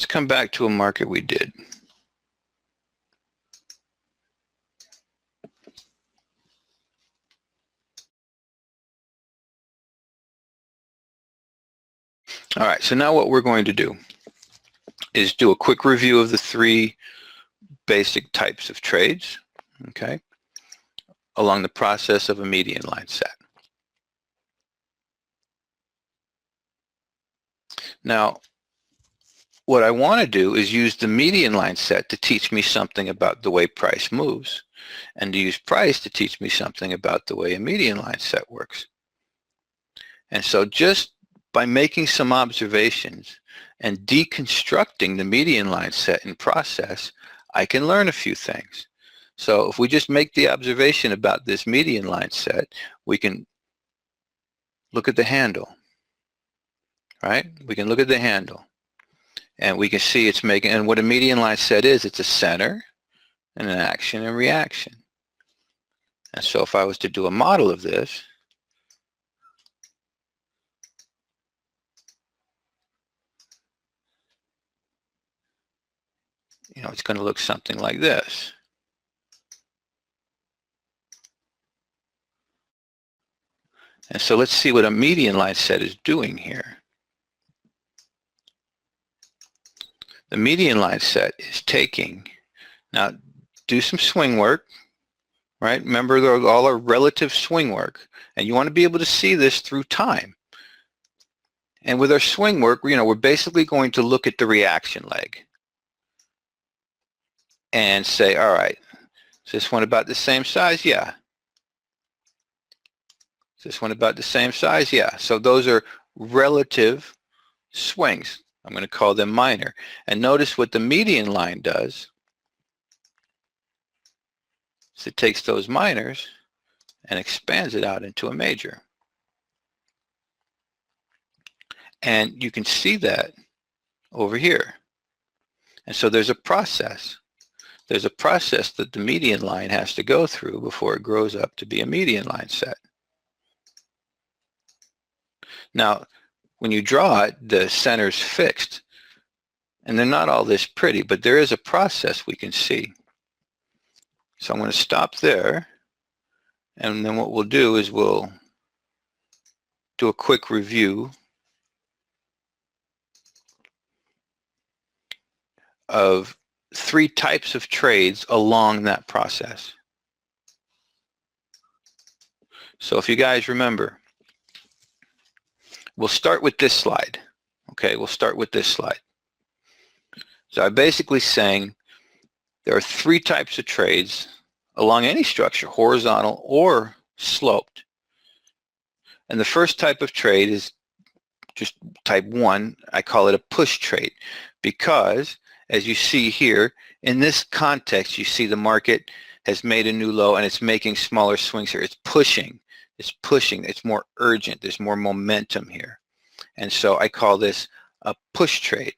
come back to a market we did. All right, so now what we're going to do is do a quick review of the three basic types of trades, okay, along the process of a median line set. Now, what I want to do is use the median line set to teach me something about the way price moves, and to use price to teach me something about the way a median line set works. And so just by making some observations and deconstructing the median line set in process, I can learn a few things. So if we just make the observation about this median line set, we can look at the handle, right? We can look at the handle and we can see it's making, and what a median line set is, it's a center and an action and reaction. And so if I was to do a model of this, it's going to look something like this. And so let's see what a median line set is doing here. The median line set is taking, now do some swing work, right? Remember, they're all our relative swing work, and you want to be able to see this through time. And with our swing work, we're basically going to look at the reaction leg and say, all right, is this one about the same size? Yeah. Is this one about the same size? Yeah. So those are relative swings. I'm going to call them minor. And notice what the median line does. So it takes those minors and expands it out into a major. And you can see that over here. And so there's a process. There's a process that the median line has to go through before it grows up to be a median line set. Now, when you draw it, the center's fixed. And they're not all this pretty, but there is a process we can see. So I'm going to stop there. And then what we'll do is we'll do a quick review of three types of trades along that process. So if you guys remember, we'll start with this slide. Okay, we'll start with this slide. So I'm basically saying there are three types of trades along any structure, horizontal or sloped. And the first type of trade is just type 1. I call it a push trade because, as you see here, in this context, you see the market has made a new low and it's making smaller swings here. It's pushing. It's pushing. It's more urgent. There's more momentum here. And so I call this a push trade.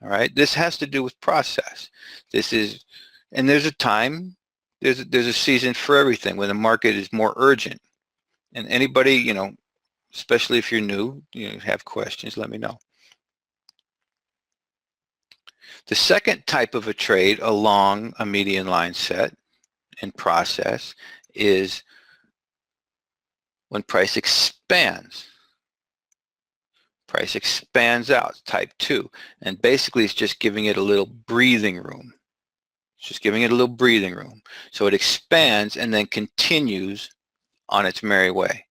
All right. This has to do with process. This is, and there's a time, there's a season for everything when the market is more urgent. And anybody, especially if you're new, have questions, let me know. The second type of a trade along a median line set and process is when price expands. Price expands out, type 2. And basically it's just giving it a little breathing room. It's just giving it a little breathing room. So it expands and then continues on its merry way.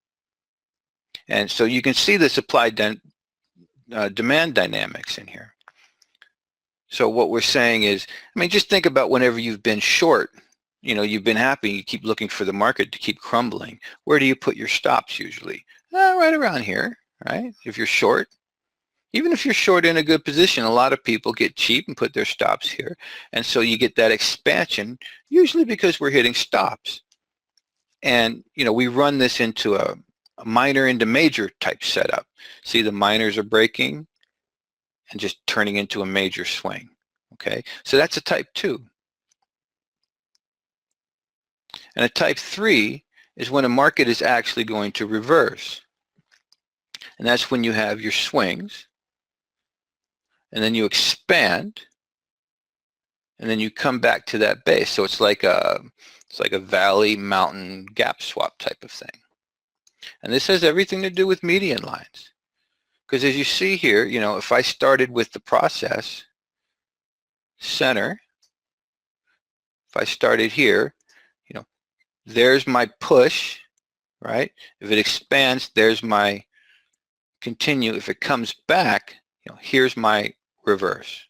And so you can see the supply demand dynamics in here. So what we're saying is, just think about whenever you've been short, you've been happy, you keep looking for the market to keep crumbling. Where do you put your stops usually? Right around here, right? If you're short, even if you're short in a good position, a lot of people get cheap and put their stops here. And so you get that expansion, usually because we're hitting stops. And, we run this into a minor into major type setup. See, the minors are breaking and just turning into a major swing. Okay, so that's a type 2. And a type 3 is when a market is actually going to reverse. And that's when you have your swings and then you expand, and then you come back to that base. So it's like a valley, mountain, gap swap type of thing. And this has everything to do with median lines. Because as you see here, if I started with the process center, if I started here, there's my push, right? If it expands, there's my continue. If it comes back, here's my reverse.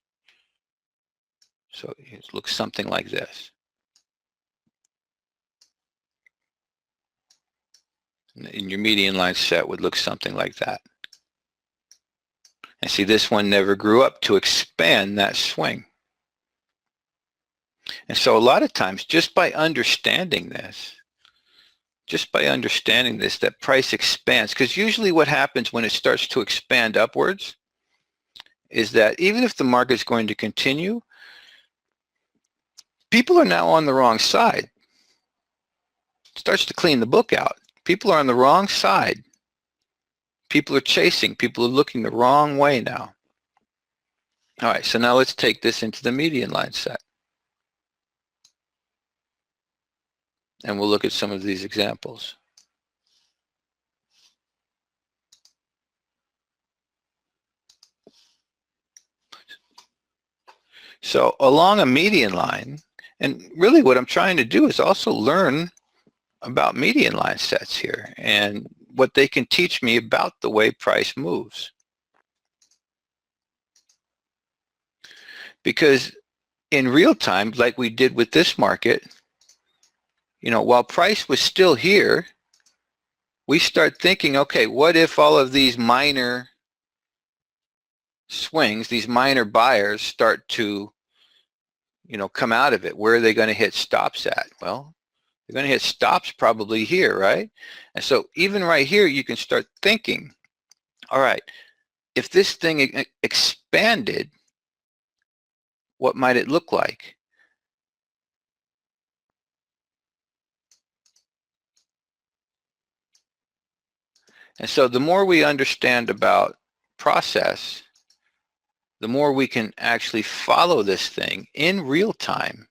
So it looks something like this. And your median line set would look something like that. And see, this one never grew up to expand that swing. And so a lot of times, just by understanding this, that price expands, because usually what happens when it starts to expand upwards is that even if the market's going to continue, people are now on the wrong side. It starts to clean the book out. People are on the wrong side. People are chasing. People are looking the wrong way now. All right, so now let's take this into the median line set. And we'll look at some of these examples. So along a median line, and really what I'm trying to do is also learn about median line sets here and what they can teach me about the way price moves. Because in real time, like we did with this market, while price was still here, we start thinking, okay, what if all of these minor swings, these minor buyers start to, come out of it? Where are they going to hit stops at? Well, they're going to hit stops probably here, right? And so even right here, you can start thinking, all right, if this thing expanded, what might it look like? And so the more we understand about process, the more we can actually follow this thing in real time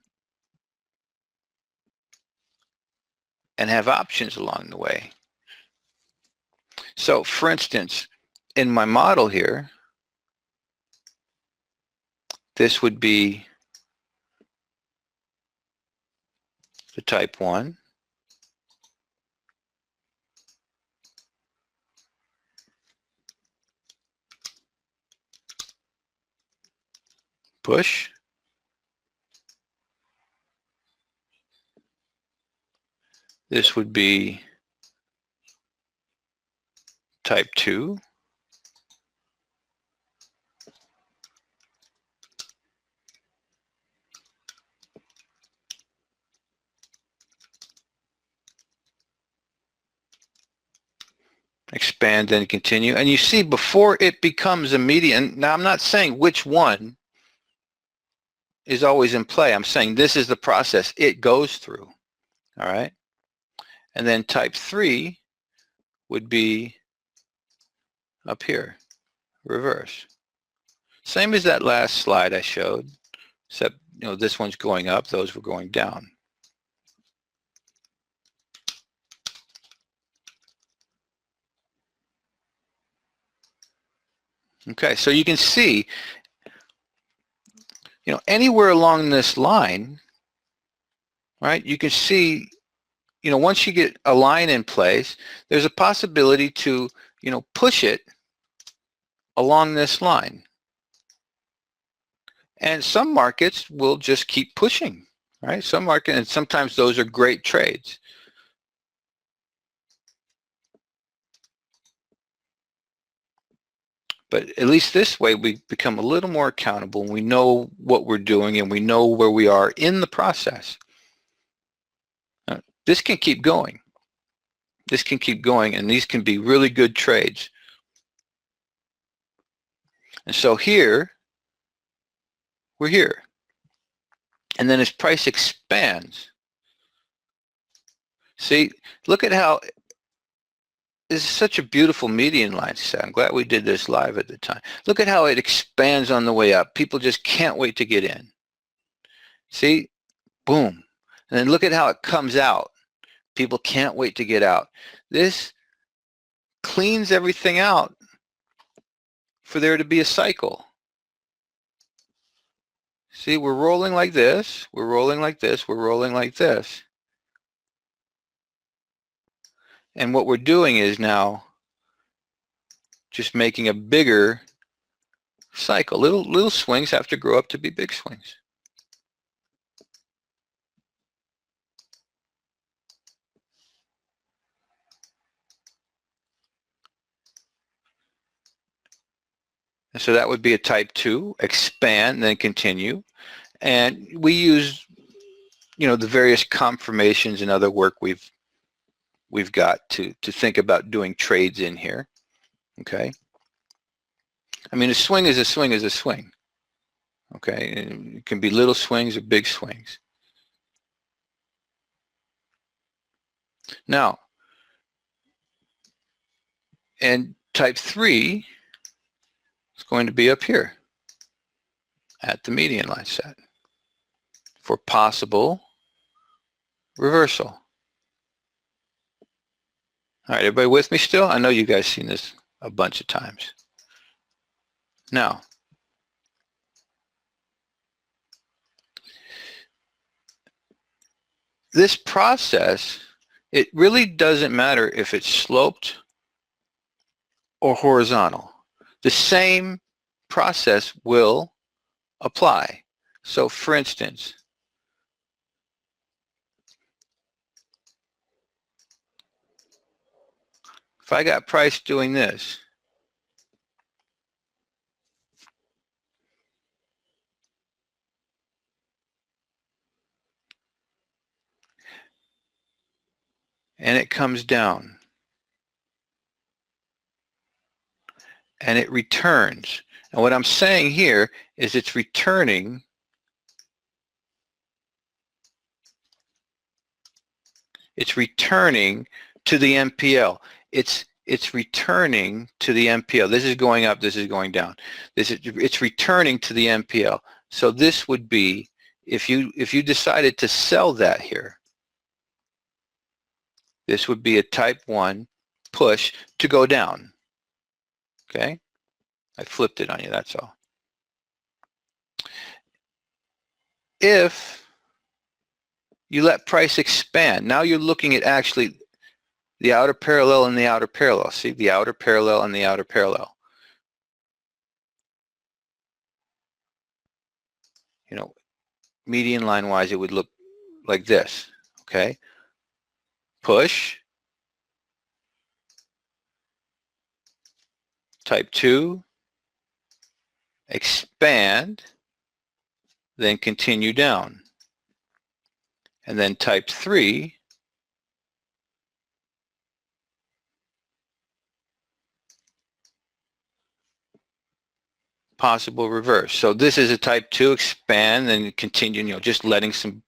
and have options along the way. So for instance, in my model here, this would be the type 1. Push. This would be type 2. Expand and continue. And you see before it becomes a median, now I'm not saying which one is always in play. I'm saying this is the process it goes through. All right. And then type 3 would be up here, reverse. Same as that last slide I showed, except this one's going up, those were going down. Okay, so you can see, anywhere along this line, right, you can see, once you get a line in place, there's a possibility to, push it along this line. And some markets will just keep pushing, right? Some markets, and sometimes those are great trades. But at least this way, we become a little more accountable and we know what we're doing and we know where we are in the process. This can keep going. This can keep going, and these can be really good trades. And so here, we're here. And then as price expands, see, look at how is such a beautiful median line set. I'm glad we did this live at the time. Look at how it expands on the way up. People just can't wait to get in. See? Boom. And then look at how it comes out. People can't wait to get out. This cleans everything out for there to be a cycle. See, we're rolling like this, we're rolling like this, we're rolling like this. And what we're doing is now just making a bigger cycle. Little swings have to grow up to be big swings. And so that would be a type 2, expand, then continue. And we use, the various conformations and other work we've got to think about doing trades in here. Okay. I mean, a swing is a swing is a swing. Okay. It can be little swings or big swings. Now, and type 3 is going to be up here at the median line set for possible reversal. All right, everybody with me still? I know you guys seen this a bunch of times. Now, this process, it really doesn't matter if it's sloped or horizontal. The same process will apply. So for instance, if I got price doing this, and it comes down, and it returns. And what I'm saying here is it's returning to the MPL. It's returning to the MPL. This is going up, this is going down. It's returning to the MPL. So this would be, if you decided to sell that here, this would be a type 1 push to go down. Okay? I flipped it on you, that's all. If you let price expand, now you're looking at actually the outer parallel and the outer parallel. See, the outer parallel and the outer parallel. Median line wise, it would look like this. Okay? Push, type 2, expand, then continue down. And then type 3, possible reverse. So this is a type 2, expand, then continue, just letting some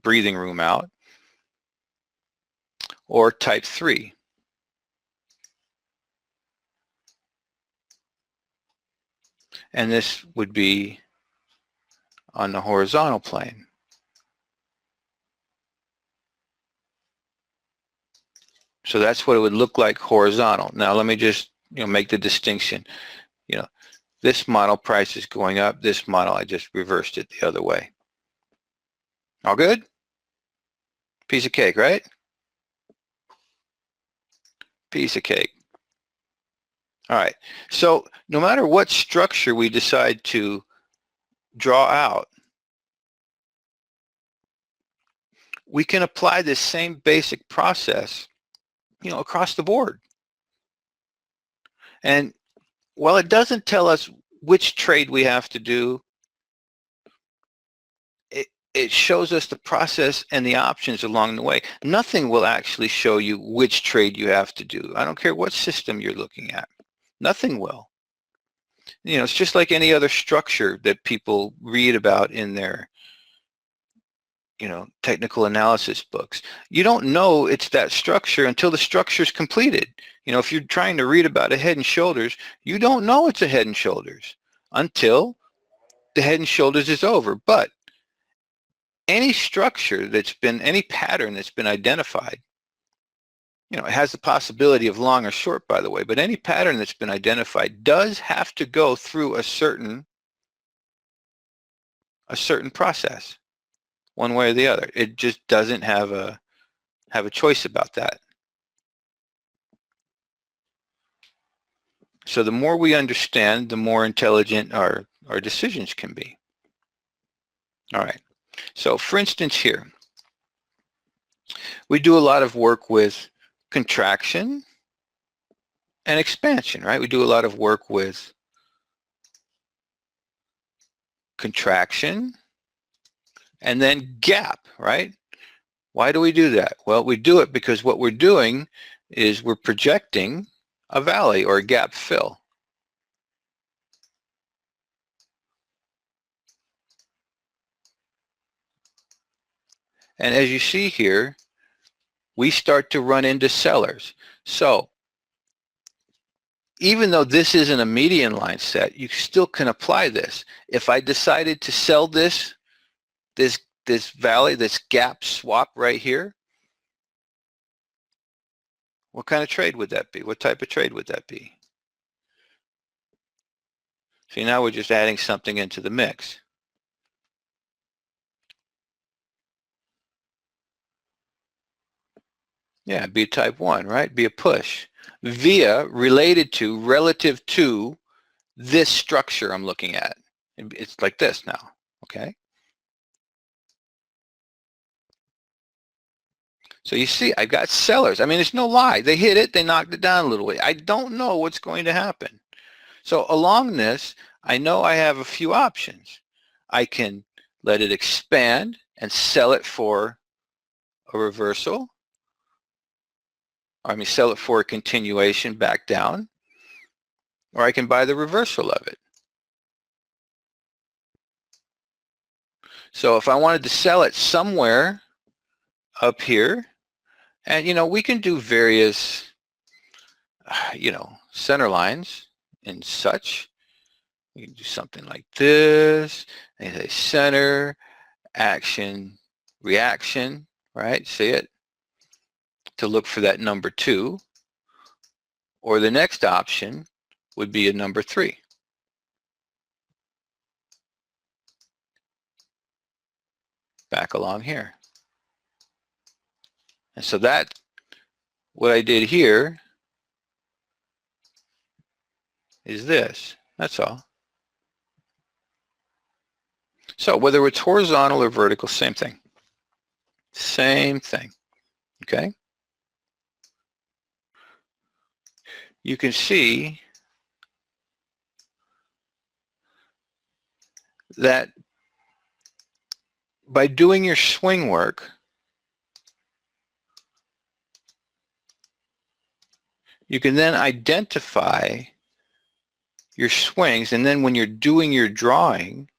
breathing room out. Or type 3. And this would be on the horizontal plane. So that's what it would look like horizontal. Now let me just make the distinction. This model price is going up. This model, I just reversed it the other way. All good? Piece of cake, right? Piece of cake. All right. So no matter what structure we decide to draw out, we can apply this same basic process, across the board. And while it doesn't tell us which trade we have to do, it shows us the process and the options along the way. Nothing will actually show you which trade you have to do. I don't care what system you're looking at. Nothing will. It's just like any other structure that people read about in their technical analysis books. You don't know it's that structure until the structure is completed. If you're trying to read about a Head and Shoulders, you don't know it's a Head and Shoulders until the Head and Shoulders is over. But any structure any pattern that's been identified, it has the possibility of long or short, by the way, but any pattern that's been identified does have to go through a certain process, one way or the other. It just doesn't have a choice about that. So the more we understand, the more intelligent our decisions can be. All right. So for instance here, we do a lot of work with contraction and expansion, right? We do a lot of work with contraction and then gap, right? Why do we do that? Well, we do it because what we're doing is we're projecting a valley or a gap fill. And as you see here, we start to run into sellers. So even though this isn't a median line set, you still can apply this. If I decided to sell this valley, this gap swap right here, what kind of trade would that be? What type of trade would that be? See, now we're just adding something into the mix. Yeah, be a type 1, right? Be a push. Via relative to this structure I'm looking at. It's like this now, okay? So you see, I got sellers. I mean, it's no lie. They hit it, they knocked it down a little way. I don't know what's going to happen. So along this, I know I have a few options. I can let it expand and sell it for a reversal. Or I mean, sell it for a continuation back down. Or I can buy the reversal of it. So if I wanted to sell it somewhere up here, and we can do various, center lines and such. We can do something like this, and say center, action, reaction, right? See it? To look for that number 2. Or the next option would be a number 3. Back along here. And so what I did here is this. That's all. So whether it's horizontal or vertical, same thing. Same thing. Okay? You can see that by doing your swing work, you can then identify your swings, and then when you're doing your drawing,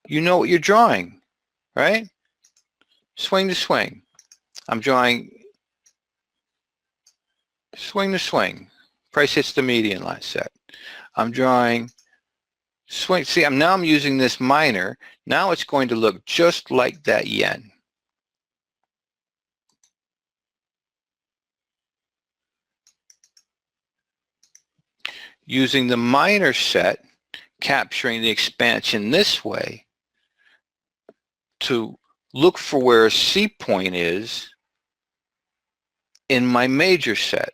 you know what you're drawing, right? Swing to swing. I'm drawing swing to swing. Price hits the median line set. I'm drawing swing. See, now I'm using this minor. Now it's going to look just like that yen. Using the minor set, capturing the expansion this way to look for where a C point is in my major set.